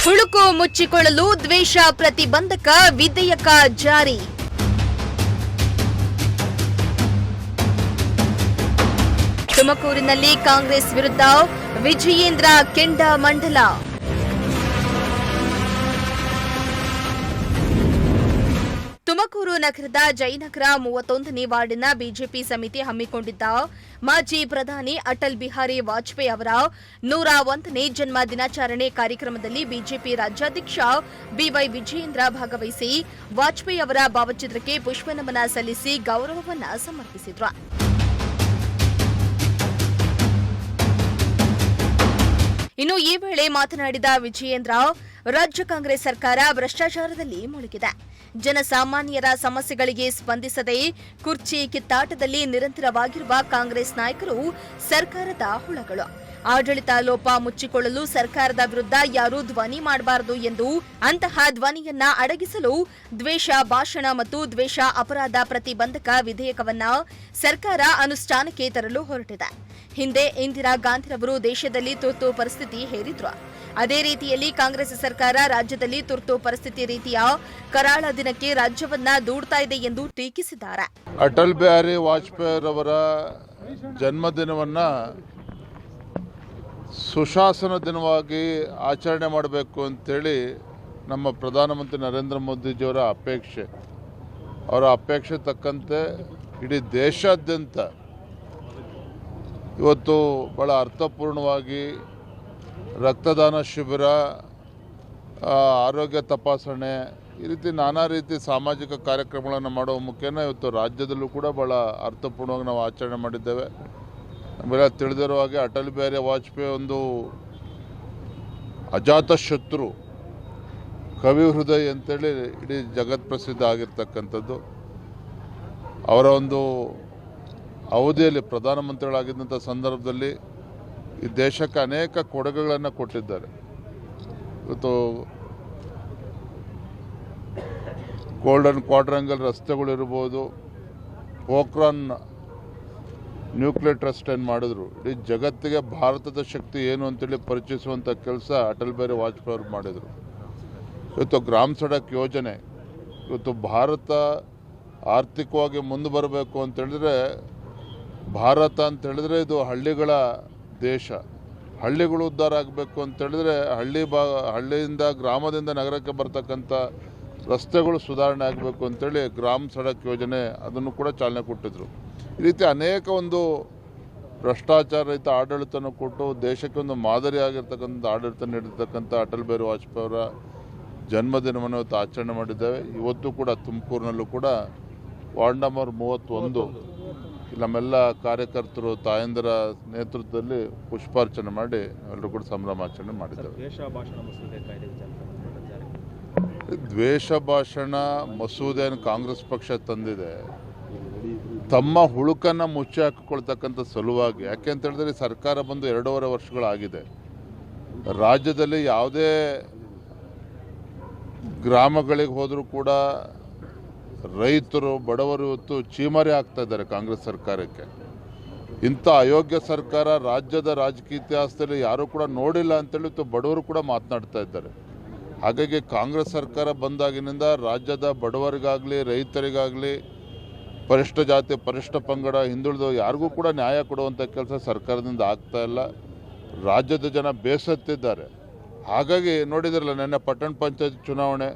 ಹುಳುಕು ಮುಚ್ಚಿಕೊಳ್ಳಲು ದ್ವೇಷ ಪ್ರತಿಬಂಧಕ ವಿಧೇಯಕ ಜಾರಿ. ತುಮಕೂರಿನಲ್ಲಿ ಕಾಂಗ್ರೆಸ್ ವಿರುದ್ಧ ವಿಜಯೇಂದ್ರ ಕೆಂಡಾಮಂಡಲ. ತುಮಕೂರು ನಗರದ ಜಯನಗರ 31ನೇ ವಾರ್ಡಿನ ಬಿಜೆಪಿ ಸಮಿತಿ ಹಮ್ಮಿಕೊಂಡಿದ್ದ ಮಾಜಿ ಪ್ರಧಾನಿ ಅಟಲ್ ಬಿಹಾರಿ ವಾಜಪೇಯಿ ಅವರ 101ನೇ ಜನ್ಮ ದಿನಾಚರಣೆ ಕಾರ್ಯಕ್ರಮದಲ್ಲಿ ಬಿಜೆಪಿ ರಾಜ್ಯಾಧ್ಯಕ್ಷ ಬಿವೈ ವಿಜಯೇಂದ್ರ ಭಾಗವಹಿಸಿ ವಾಜಪೇಯಿ ಅವರ ಭಾವಚಿತ್ರಕ್ಕೆ ಪುಷ್ಪನಮನ ಸಲ್ಲಿಸಿ ಗೌರವವನ್ನು ಸಮರ್ಪಿಸಿದರು. ಇನ್ನು ಈ ವೇಳೆ ಮಾತನಾಡಿದ ವಿಜಯೇಂದ್ರ, ರಾಜ್ಯ ಕಾಂಗ್ರೆಸ್ ಸರ್ಕಾರ ಭ್ರಷ್ಟಾಚಾರದಲ್ಲಿ ಮುಳುಗಿದೆ. ಜನಸಾಮಾನ್ಯರ ಸಮಸ್ಯೆಗಳಿಗೆ ಸ್ಪಂದಿಸದೆ ಕುರ್ಚಿ ಕಿತ್ತಾಟದಲ್ಲಿ ನಿರಂತರವಾಗಿರುವ ಕಾಂಗ್ರೆಸ್ ನಾಯಕರು ಸರ್ಕಾರದ ಹುಳಗಳು. ಆಡಳಿತ ಲೋಪ ಮುಚ್ಚಿಕೊಳ್ಳಲು ಸರ್ಕಾರದ ವಿರುದ್ಧ ಯಾರೂ ಧ್ವನಿ ಮಾಡಬಾರದು ಎಂದು, ಅಂತಹ ಧ್ವನಿಯನ್ನ ಅಡಗಿಸಲು ದ್ವೇಷ ಭಾಷಣ ಮತ್ತು ದ್ವೇಷ ಅಪರಾಧ ಪ್ರತಿಬಂಧಕ ವಿಧೇಯಕವನ್ನ ಸರ್ಕಾರ ಅನುಷ್ಠಾನಕ್ಕೆ ತರಲು ಹೊರಟಿದೆ. ಹಿಂದೆ ಇಂದಿರಾ ಗಾಂಧಿರವರು ದೇಶದಲ್ಲಿ ತುರ್ತು ಪರಿಸ್ಥಿತಿ ಹೇರಿದ್ರು. ಅದೇ ರೀತಿಯಲ್ಲಿ ಕಾಂಗ್ರೆಸ್ ಸರ್ಕಾರ ರಾಜ್ಯದಲ್ಲಿ ತುರ್ತು ಪರಿಸ್ಥಿತಿ ರೀತಿಯ ಕರಾಳ ದಿನಕ್ಕೆ ರಾಜ್ಯವನ್ನ ದೂಡ್ತಾ ಇದೆ ಎಂದು ಟೀಕಿಸಿದ್ದಾರೆ. ಅಟಲ್ ಬಿಹಾರಿ ವಾಜಪೇಯಿ ಅವರ ಜನ್ಮದಿನವನ್ನ ಸುಶಾಸನ ದಿನವಾಗಿ ಆಚರಣೆ ಮಾಡಬೇಕು ಅಂತೇಳಿ ನಮ್ಮ ಪ್ರಧಾನಮಂತ್ರಿ ನರೇಂದ್ರ ಮೋದಿಜಿಯವರ ಅಪೇಕ್ಷೆ. ಅವರ ಅಪೇಕ್ಷೆ ತಕ್ಕಂತೆ ಇಡೀ ದೇಶಾದ್ಯಂತ ಇವತ್ತು ಭಾಳ ಅರ್ಥಪೂರ್ಣವಾಗಿ ರಕ್ತದಾನ ಶಿಬಿರ, ಆರೋಗ್ಯ ತಪಾಸಣೆ, ಈ ರೀತಿ ನಾನಾ ರೀತಿ ಸಾಮಾಜಿಕ ಕಾರ್ಯಕ್ರಮಗಳನ್ನು ಮಾಡುವ ಮುಖೇನ ಇವತ್ತು ರಾಜ್ಯದಲ್ಲೂ ಕೂಡ ಭಾಳ ಅರ್ಥಪೂರ್ಣವಾಗಿ ನಾವು ಆಚರಣೆ ಮಾಡಿದ್ದೇವೆ. ನಮಗೆಲ್ಲ ತಿಳಿದಿರುವ ಹಾಗೆ ಅಟಲ್ ಬಿಹಾರಿ ವಾಜಪೇಯಿ ಒಂದು ಅಜಾತ ಶತ್ರು, ಕವಿ ಹೃದಯ ಅಂತೇಳಿ ಇಡೀ ಜಗತ್ ಪ್ರಸಿದ್ಧ ಆಗಿರ್ತಕ್ಕಂಥದ್ದು. ಅವರ ಒಂದು ಅವಧಿಯಲ್ಲಿ ಪ್ರಧಾನಮಂತ್ರಿಗಳಾಗಿದ್ದಂಥ ಸಂದರ್ಭದಲ್ಲಿ ಈ ದೇಶಕ್ಕೆ ಅನೇಕ ಕೊಡುಗೆಗಳನ್ನು ಕೊಟ್ಟಿದ್ದಾರೆ. ಇವತ್ತು ಗೋಲ್ಡನ್ ಕ್ವಾಡ್ರಂಗಲ್ ರಸ್ತೆಗಳಿರ್ಬೋದು, ಪೋಖ್ರಾನ್ ನ್ಯೂಕ್ಲಿಯರ್ ಟ್ರಸ್ಟ್ ಏನು ಮಾಡಿದ್ರು, ಇಡೀ ಜಗತ್ತಿಗೆ ಭಾರತದ ಶಕ್ತಿ ಏನು ಅಂತೇಳಿ ಪರಿಚಯಿಸುವಂಥ ಕೆಲಸ ಅಟಲ್ ಬಿಹಾರಿ ವಾಜಪೇಯಿ ಅವರು ಮಾಡಿದರು. ಇವತ್ತು ಗ್ರಾಮ ಸಡಕ್ ಯೋಜನೆ, ಇವತ್ತು ಭಾರತ ಆರ್ಥಿಕವಾಗಿ ಮುಂದೆ ಬರಬೇಕು ಅಂತೇಳಿದ್ರೆ, ಭಾರತ ಅಂತೇಳಿದ್ರೆ ಇದು ಹಳ್ಳಿಗಳ ದೇಶ. ಹಳ್ಳಿಗಳು ಉದ್ಧಾರ ಆಗಬೇಕು ಅಂತೇಳಿದ್ರೆ ಹಳ್ಳಿಯಿಂದ ಗ್ರಾಮದಿಂದ ನಗರಕ್ಕೆ ಬರ್ತಕ್ಕಂಥ ರಸ್ತೆಗಳು ಸುಧಾರಣೆ ಆಗಬೇಕು ಅಂತೇಳಿ ಗ್ರಾಮ ಸಡಕ್ ಯೋಜನೆ ಅದನ್ನು ಕೂಡ ಚಾಲನೆ ಕೊಟ್ಟಿದ್ರು. ಈ ರೀತಿ ಅನೇಕ ಒಂದು ಭ್ರಷ್ಟಾಚಾರ ರಹಿತ ಆಡಳಿತನ ಕೊಟ್ಟು ದೇಶಕ್ಕೆ ಒಂದು ಮಾದರಿಯಾಗಿರ್ತಕ್ಕಂಥ ಆಡಳಿತ ನೀಡಿರ್ತಕ್ಕಂಥ ಅಟಲ್ ಬಿಹಾರಿ ವಾಜಪೇಯಿ ಅವರ ಜನ್ಮದಿನವನ್ನು ಇವತ್ತು ಆಚರಣೆ ಮಾಡಿದ್ದೇವೆ. ಇವತ್ತು ಕೂಡ ತುಮಕೂರಿನಲ್ಲೂ ಕೂಡ ವಾರ್ಡ್ ನಂಬರ್ 31 ನಮ್ಮೆಲ್ಲ ಕಾರ್ಯಕರ್ತರು ತಾಯಂದಿರ ನೇತೃತ್ವದಲ್ಲಿ ಪುಷ್ಪಾರ್ಚನೆ ಮಾಡಿ ಎಲ್ಲರೂ ಕೂಡ ಸಂಭ್ರಮಾಚರಣೆ ಮಾಡಿದ್ದೇವೆ. ದ್ವೇಷ ಭಾಷಣ ಮಸೂದೆಯನ್ನು ಕಾಂಗ್ರೆಸ್ ಪಕ್ಷ ತಂದಿದೆ ತಮ್ಮ ಹುಳುಕನ್ನು ಮುಚ್ಚಿ ಹಾಕಿಕೊಳ್ತಕ್ಕಂಥ ಸಲುವಾಗಿ. ಯಾಕೆ ಅಂತ ಹೇಳಿದ್ರೆ ಸರ್ಕಾರ ಬಂದು 2.5 ವರ್ಷಗಳಾಗಿದೆ. ರಾಜ್ಯದಲ್ಲಿ ಯಾವುದೇ ಗ್ರಾಮಗಳಿಗೆ ಹೋದರೂ ಕೂಡ ರೈತರು ಬಡವರು ಇವತ್ತು ಚೀಮಾರಿ ಆಗ್ತಾ ಇದ್ದಾರೆ ಕಾಂಗ್ರೆಸ್ ಸರ್ಕಾರಕ್ಕೆ. ಇಂಥ ಅಯೋಗ್ಯ ಸರ್ಕಾರ ರಾಜ್ಯದ ರಾಜಕೀಯ ಇತಿಹಾಸದಲ್ಲಿ ಯಾರೂ ಕೂಡ ನೋಡಿಲ್ಲ ಅಂತೇಳಿ ಇವತ್ತು ಬಡವರು ಕೂಡ ಮಾತನಾಡ್ತಾ ಇದ್ದಾರೆ. ಹಾಗಾಗಿ ಕಾಂಗ್ರೆಸ್ ಸರ್ಕಾರ ಬಂದಾಗಿನಿಂದ ರಾಜ್ಯದ ಬಡವರಿಗಾಗಲಿ ರೈತರಿಗಾಗಲಿ ಪರಿಷ್ಠ ಜಾತಿ ಪರಿಷ್ಠ ಪಂಗಡ ಹಿಂದುಳಿದ ಯಾರಿಗೂ ಕೂಡ ನ್ಯಾಯ ಕೊಡುವಂಥ ಕೆಲಸ ಸರ್ಕಾರದಿಂದ ಆಗ್ತಾ ಇಲ್ಲ. ರಾಜ್ಯದ ಜನ ಬೇಸತ್ತಿದ್ದಾರೆ. ಹಾಗಾಗಿ ನೋಡಿದ್ರಲ್ಲ, ನೆನ್ನೆ ಪಟ್ಟಣ ಪಂಚಾಯತ್ ಚುನಾವಣೆ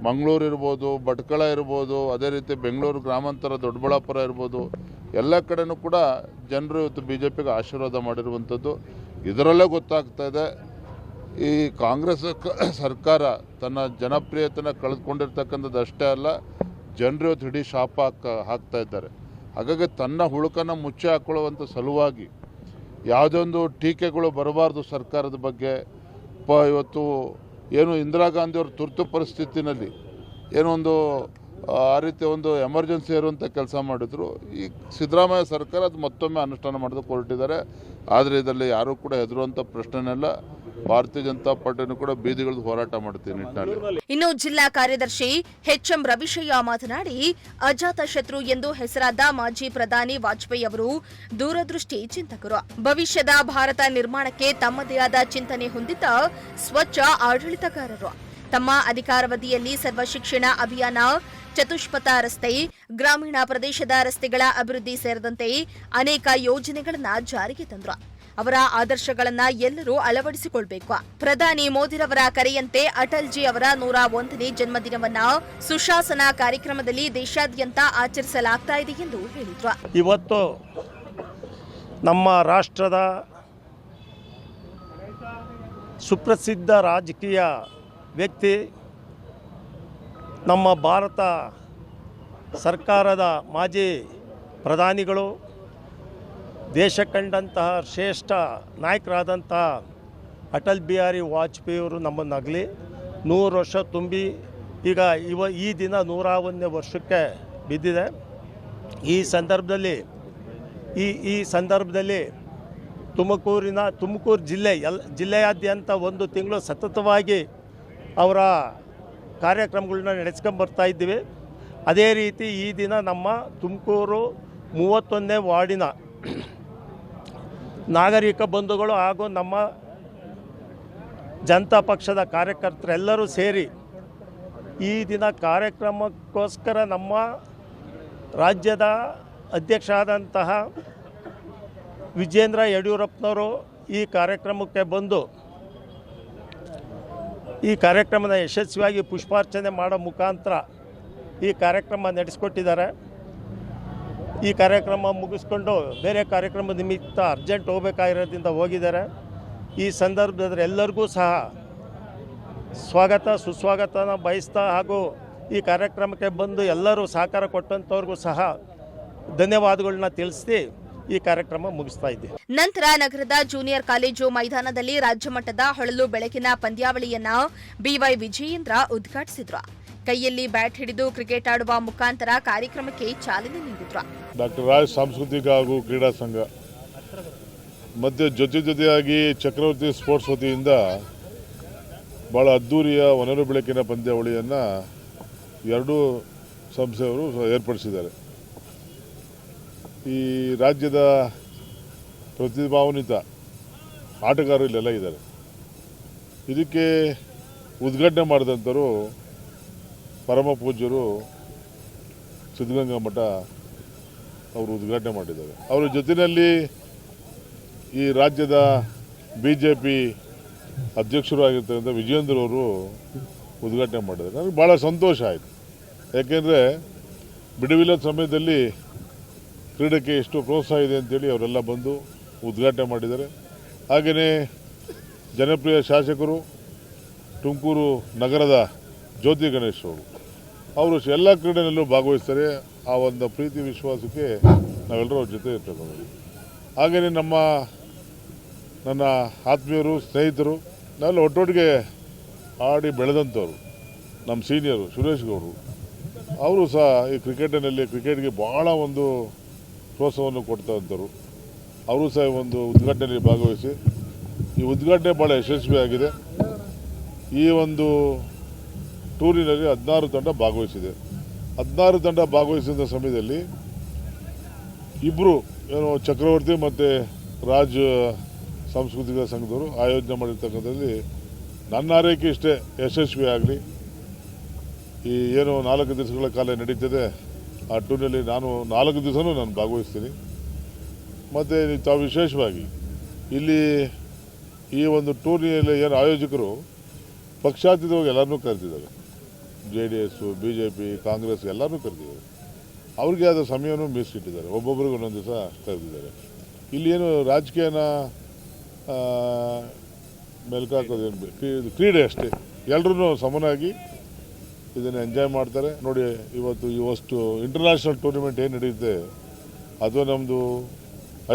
ಮಂಗಳೂರು ಇರ್ಬೋದು, ಭಟ್ಕಳ ಇರ್ಬೋದು, ಅದೇ ರೀತಿ ಬೆಂಗಳೂರು ಗ್ರಾಮಾಂತರ ದೊಡ್ಡಬಳ್ಳಾಪುರ ಇರ್ಬೋದು, ಎಲ್ಲ ಕಡೆನೂ ಕೂಡ ಜನರು ಇವತ್ತು BJPಗೆ ಆಶೀರ್ವಾದ ಮಾಡಿರುವಂಥದ್ದು. ಇದರಲ್ಲೇ ಗೊತ್ತಾಗ್ತಾ ಇದೆ ಈ ಕಾಂಗ್ರೆಸ್ ಸರ್ಕಾರ ತನ್ನ ಜನಪ್ರಿಯತೆಯನ್ನು ಕಳೆದುಕೊಂಡಿರ್ತಕ್ಕಂಥದ್ದು ಅಷ್ಟೇ ಅಲ್ಲ, ಜನರು ಇವತ್ತು ಇಡೀ ಶಾಪ ಹಾಕ್ತಾ ಇದ್ದಾರೆ. ಹಾಗಾಗಿ ತನ್ನ ಹುಳುಕನ್ನು ಮುಚ್ಚಿ ಹಾಕೊಳ್ಳುವಂಥ ಸಲುವಾಗಿ ಯಾವುದೇ ಒಂದು ಟೀಕೆಗಳು ಬರಬಾರ್ದು ಸರ್ಕಾರದ ಬಗ್ಗೆ. ಇವತ್ತು ಏನು ಇಂದಿರಾ ಗಾಂಧಿಯವರು ತುರ್ತು ಪರಿಸ್ಥಿತಿನಲ್ಲಿ ಏನೋ ಒಂದು ಆ ರೀತಿ ಒಂದು ಎಮರ್ಜೆನ್ಸಿ ಇರುವಂಥ ಕೆಲಸ ಮಾಡಿದ್ರು. ಈ ಸಿದ್ದರಾಮಯ್ಯ ಸರ್ಕಾರ ಅದು ಮತ್ತೊಮ್ಮೆ ಅನುಷ್ಠಾನ ಮಾಡೋದಕ್ಕೆ ಹೊರಟಿದ್ದಾರೆ. ಆದರೆ ಇದರಲ್ಲಿ ಯಾರೂ ಕೂಡ ಹೆದರುವಂಥ ಪ್ರಶ್ನೆನೆಲ್ಲ. ಭಾರತೀಯ ಜನತಾ ಪಾರ್ಟಿನೂ ಕೂಡ ಬೀದಿಗಿಳಿದು ಹೋರಾಟ ಮಾಡ್ತೀವಿ ನಿಟ್ಟಿನಲ್ಲಿ. ಇನ್ನು ಜಿಲ್ಲಾ ಕಾರ್ಯದರ್ಶಿ ಎಚ್ಎಂ ರವಿಶಯ್ಯ ಮಾತನಾಡಿ, ಅಜಾತ ಶತ್ರು ಎಂದು ಹೆಸರಾದ ಮಾಜಿ ಪ್ರಧಾನಿ ವಾಜಪೇಯಿ ಅವರು ದೂರದೃಷ್ಟಿ ಚಿಂತಕರು. ಭವಿಷ್ಯದ ಭಾರತ ನಿರ್ಮಾಣಕ್ಕೆ ತಮ್ಮದೇ ಆದ ಚಿಂತನೆ ಹೊಂದಿದ್ದ ಸ್ವಚ್ಛ ಆಡಳಿತಗಾರರು. ತಮ್ಮ ಅಧಿಕಾರಾವಧಿಯಲ್ಲಿ ಸರ್ವ ಶಿಕ್ಷಣ ಅಭಿಯಾನ, ಚತುಷ್ಪಥ ರಸ್ತೆ, ಗ್ರಾಮೀಣ ಪ್ರದೇಶದ ರಸ್ತೆಗಳ ಅಭಿವೃದ್ಧಿ ಸೇರಿದಂತೆ ಅನೇಕ ಯೋಜನೆಗಳನ್ನು ಜಾರಿಗೆ ತಂದರು. ಅವರ ಆದರ್ಶಗಳನ್ನ ಎಲ್ಲರೂ ಅಳವಡಿಸಿಕೊಳ್ಬೇಕು. ಪ್ರಧಾನಿ ಮೋದಿರವರ ಕರೆಯಂತೆ ಅಟಲ್ಜಿ ಅವರ 101ನೇ ಜನ್ಮದಿನವನ್ನ ಸುಶಾಸನ ಕಾರ್ಯಕ್ರಮದಲ್ಲಿ ದೇಶಾದ್ಯಂತ ಆಚರಿಸಲಾಗ್ತಾ ಇದೆ ಎಂದು ಹೇಳಿದ್ರು. ಇವತ್ತು ನಮ್ಮ ರಾಷ್ಟ್ರದ ಸುಪ್ರಸಿದ್ಧ ರಾಜಕೀಯ ವ್ಯಕ್ತಿ, ನಮ್ಮ ಭಾರತ ಸರ್ಕಾರದ ಮಾಜಿ ಪ್ರಧಾನಿಗಳು, ದೇಶ ಕಂಡಂತಹ ಶ್ರೇಷ್ಠ ನಾಯಕರಾದಂತಹ ಅಟಲ್ ಬಿಹಾರಿ ವಾಜಪೇಯಿಯವರು ನಮ್ಮನ್ನಾಗಲಿ 100 ವರ್ಷ ತುಂಬಿ ಈಗ ಈ ದಿನ 101ನೇ ವರ್ಷಕ್ಕೆ ಬಿದ್ದಿದೆ. ಈ ಸಂದರ್ಭದಲ್ಲಿ ತುಮಕೂರು ಜಿಲ್ಲೆಯಾದ್ಯಂತ 1 ತಿಂಗಳು ಸತತವಾಗಿ ಅವರ ಕಾರ್ಯಕ್ರಮಗಳನ್ನ ನಡೆಸ್ಕೊಂಬರ್ತಾ ಇದ್ದೀವಿ. ಅದೇ ರೀತಿ ಈ ದಿನ ನಮ್ಮ ತುಮಕೂರು 31ನೇ ವಾರ್ಡಿನ ನಾಗರಿಕ ಬಂಧುಗಳು ಹಾಗೂ ನಮ್ಮ ಜನತಾ ಪಕ್ಷದ ಕಾರ್ಯಕರ್ತರೆಲ್ಲರೂ ಸೇರಿ ಈ ದಿನ ಕಾರ್ಯಕ್ರಮಕ್ಕೋಸ್ಕರ ನಮ್ಮ ರಾಜ್ಯದ ಅಧ್ಯಕ್ಷರಾದಂತಹ ವಿಜೇಂದ್ರ ಯಡಿಯೂರಪ್ಪನವರು ಈ ಕಾರ್ಯಕ್ರಮಕ್ಕೆ ಬಂದು ಈ ಕಾರ್ಯಕ್ರಮದ ಯಶಸ್ವಿಯಾಗಿ ಪುಷ್ಪಾರ್ಚನೆ ಮಾಡೋ ಮುಖಾಂತರ ಈ ಕಾರ್ಯಕ್ರಮ ನಡೆಸಿಕೊಟ್ಟಿದ್ದಾರೆ. ಈ ಕಾರ್ಯಕ್ರಮ ಮುಗಿಸ್ಕೊಂಡು ಬೇರೆ ಕಾರ್ಯಕ್ರಮ ನಿಮಿತ್ತ ಅರ್ಜೆಂಟ್ ಹೋಗಬೇಕಾಗಿರೋದ್ರಿಂದ ಹೋಗಿದ್ದಾರೆ. ಈ ಸಂದರ್ಭದಲ್ಲಿ ಎಲ್ಲರಿಗೂ ಸಹ ಸುಸ್ವಾಗತನ ಬಯಸ್ತಾ ಹಾಗೂ ಈ ಕಾರ್ಯಕ್ರಮಕ್ಕೆ ಬಂದು ಎಲ್ಲರೂ ಸಹಕಾರ ಕೊಟ್ಟಂಥವ್ರಿಗೂ ಸಹ ಧನ್ಯವಾದಗಳನ್ನ ತಿಳಿಸಿ ಈ ಕಾರ್ಯಕ್ರಮ ಮುಗಿಸ್ತಾ ಇದ್ದೀವಿ. ನಂತರ ನಗರದ ಜೂನಿಯರ್ ಕಾಲೇಜು ಮೈದಾನದಲ್ಲಿ ರಾಜ್ಯ ಮಟ್ಟದ ಹೊಳಲು ಬೆಳಕಿನ ಪಂದ್ಯಾವಳಿಯನ್ನ ಬಿವೈ ವಿಜಯೇಂದ್ರ ಉದ್ಘಾಟಿಸಿದ್ರು. ಕೈಯಲ್ಲಿ ಬ್ಯಾಟ್ ಹಿಡಿದು ಕ್ರಿಕೆಟ್ ಆಡುವ ಮುಖಾಂತರ ಕಾರ್ಯಕ್ರಮಕ್ಕೆ ಚಾಲನೆ ನೀಡಿದ್ರು. ಡಾಕ್ಟರ್ ರಾಜ್ ಸಾಂಸ್ಕೃತಿಕ ಹಾಗೂ ಕ್ರೀಡಾ ಸಂಘ ಮತ್ತೆ ಜೊತೆಯಾಗಿ ಚಕ್ರವರ್ತಿ ಸ್ಪೋರ್ಟ್ಸ್ ವತಿಯಿಂದ ಭಾಳ ಅದ್ದೂರಿಯ ಹೊನಲು ಬೆಳಕಿನ ಪಂದ್ಯಾವಳಿಯನ್ನು 2 ಸಂಸ್ಥೆಯವರು ಏರ್ಪಡಿಸಿದ್ದಾರೆ. ಈ ರಾಜ್ಯದ ಪ್ರತಿಭಾನ್ವಿತ ಆಟಗಾರರು ಇಲ್ಲೆಲ್ಲ ಇದ್ದಾರೆ. ಇದಕ್ಕೆ ಉದ್ಘಾಟನೆ ಮಾಡಿದಂಥವರು ಪರಮ ಪೂಜ್ಯರು ಸಿದ್ಧಗಂಗಾ ಮಠ ಅವರು ಉದ್ಘಾಟನೆ ಮಾಡಿದ್ದಾರೆ. ಅವರ ಜೊತೆಯಲ್ಲಿ ಈ ರಾಜ್ಯದ BJP ಅಧ್ಯಕ್ಷರು ಆಗಿರ್ತಕ್ಕಂಥ ವಿಜಯೇಂದ್ರ ಅವರು ಉದ್ಘಾಟನೆ ಮಾಡಿದ್ದಾರೆ. ನನಗೆ ಭಾಳ ಸಂತೋಷ ಆಯಿತು. ಯಾಕೆಂದರೆ ಬಿಡುವಿಲ್ಲದ ಸಮಯದಲ್ಲಿ ಕ್ರೀಡೆಗೆ ಎಷ್ಟು ಪ್ರೋತ್ಸಾಹ ಇದೆ ಅಂತೇಳಿ ಅವರೆಲ್ಲ ಬಂದು ಉದ್ಘಾಟನೆ ಮಾಡಿದ್ದಾರೆ. ಹಾಗೆಯೇ ಜನಪ್ರಿಯ ಶಾಸಕರು ತುಮಕೂರು ನಗರದ ಜ್ಯೋತಿ ಗಣೇಶ್ ಅವರು ಎಲ್ಲ ಕ್ರೀಡೆಯಲ್ಲೂ ಭಾಗವಹಿಸ್ತಾರೆ. ಆ ಒಂದು ಪ್ರೀತಿ ವಿಶ್ವಾಸಕ್ಕೆ ನಾವೆಲ್ಲರೂ ಅವ್ರ ಜೊತೆ ಇರ್ತಕ್ಕಂಥದ್ದು. ಹಾಗೆಯೇ ನನ್ನ ಆತ್ಮೀಯರು, ಸ್ನೇಹಿತರು, ನಾವೆಲ್ಲ ಒಟ್ಟೊಟ್ಟಿಗೆ ಆಡಿ ಬೆಳೆದಂಥವ್ರು ನಮ್ಮ ಸೀನಿಯರು ಸುರೇಶ್ ಗೌಡರು ಅವರು ಸಹ ಈ ಕ್ರಿಕೆಟ್ಗೆ ಭಾಳ ಒಂದು ಪ್ರೋತ್ಸಾಹವನ್ನು ಕೊಡ್ತಂಥವ್ರು. ಅವರು ಸಹ ಒಂದು ಉದ್ಘಾಟನೆಯಲ್ಲಿ ಭಾಗವಹಿಸಿ ಈ ಉದ್ಘಾಟನೆ ಭಾಳ ಯಶಸ್ವಿಯಾಗಿದೆ. ಈ ಒಂದು ಟೂರಿನಲ್ಲಿ 16 ತಂಡ ಭಾಗವಹಿಸಿದೆ. 16 ತಂಡ ಭಾಗವಹಿಸಿದ ಸಮಯದಲ್ಲಿ ಇಬ್ಬರು ಚಕ್ರವರ್ತಿ ಮತ್ತು ರಾಜ್ ಸಾಂಸ್ಕೃತಿಕ ಸಂಘದವರು ಆಯೋಜನೆ ಮಾಡಿರ್ತಕ್ಕಂಥದ್ದಲ್ಲಿ ನನ್ನ ಆರೈಕೆ ಇಷ್ಟೇ ಯಶಸ್ವಿ ಆಗಲಿ. ಈ 4 ದಿವಸಗಳ ಕಾಲ ನಡೀತದೆ ಆ ಟೂರ್ನಿಯಲ್ಲಿ ನಾನು 4 ದಿವಸನೂ ನಾನು ಭಾಗವಹಿಸ್ತೀನಿ. ಮತ್ತು ತಾವು ವಿಶೇಷವಾಗಿ ಇಲ್ಲಿ ಈ ಒಂದು ಟೂರ್ನಿಯಲ್ಲಿ ಆಯೋಜಕರು ಪಕ್ಷಾತೀತವಾಗಿ ಎಲ್ಲರನ್ನೂ ಕರೆದಿದ್ದಾರೆ. JDS, BJP, ಕಾಂಗ್ರೆಸ್ ಎಲ್ಲರನ್ನೂ ಕರೆದಿದ್ದಾರೆ. ಅವ್ರಿಗೆ ಆದ ಸಮಯನೂ ಮೀಸಲಿಟ್ಟಿದ್ದಾರೆ. ಒಬ್ಬೊಬ್ಬರಿಗೆ ಒಂದೊಂದು ದಿವಸ ಕರೆದಿದ್ದಾರೆ. ಇಲ್ಲಿ ರಾಜಕೀಯನ ಮೆಲ್ಕಾಕೋದೇನು ಕ್ರೀಡೆ ಅಷ್ಟೇ. ಎಲ್ಲರೂ ಸಮನಾಗಿ ಇದನ್ನು ಎಂಜಾಯ್ ಮಾಡ್ತಾರೆ. ನೋಡಿ ಇವತ್ತು ಇಂಟರ್ನ್ಯಾಷನಲ್ ಟೂರ್ನಿಮೆಂಟ್ ಏನು ನಡೆಯುತ್ತೆ, ಅದು ನಮ್ಮದು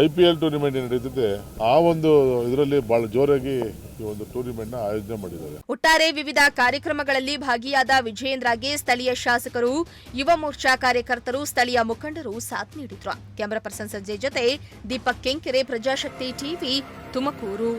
IPL ಟೂರ್ನಿಮೆಂಟ್ ಏನು ನಡೀತಿದೆ, ಆ ಒಂದು ಇದರಲ್ಲಿ ಭಾಳ ಜೋರಾಗಿ ಈ ಒಂದು ಟೂರ್ನಿಮೆಂಟ್ನ ಆಯೋಜನೆ ಮಾಡಿದ್ದಾರೆ. ಒಟ್ಟಾರೆ ವಿವಿಧ ಕಾರ್ಯಕ್ರಮಗಳಲ್ಲಿ ಭಾಗಿಯಾದ ವಿಜಯೇಂದ್ರಗೆ ಸ್ಥಳೀಯ ಶಾಸಕರು, ಯುವ ಮೋರ್ಚಾ ಕಾರ್ಯಕರ್ತರು, ಸ್ಥಳೀಯ ಮುಖಂಡರು ಸಾಥ್ ನೀಡಿದ್ರು. ಕ್ಯಾಮರಾ ಪರ್ಸನ್ ಸಂಜಯ್ ಜೊತೆ ದೀಪಕ್ ಕೆಂಕೆರೆ, ಪ್ರಜಾಶಕ್ತಿ ಟಿವಿ, ತುಮಕೂರು.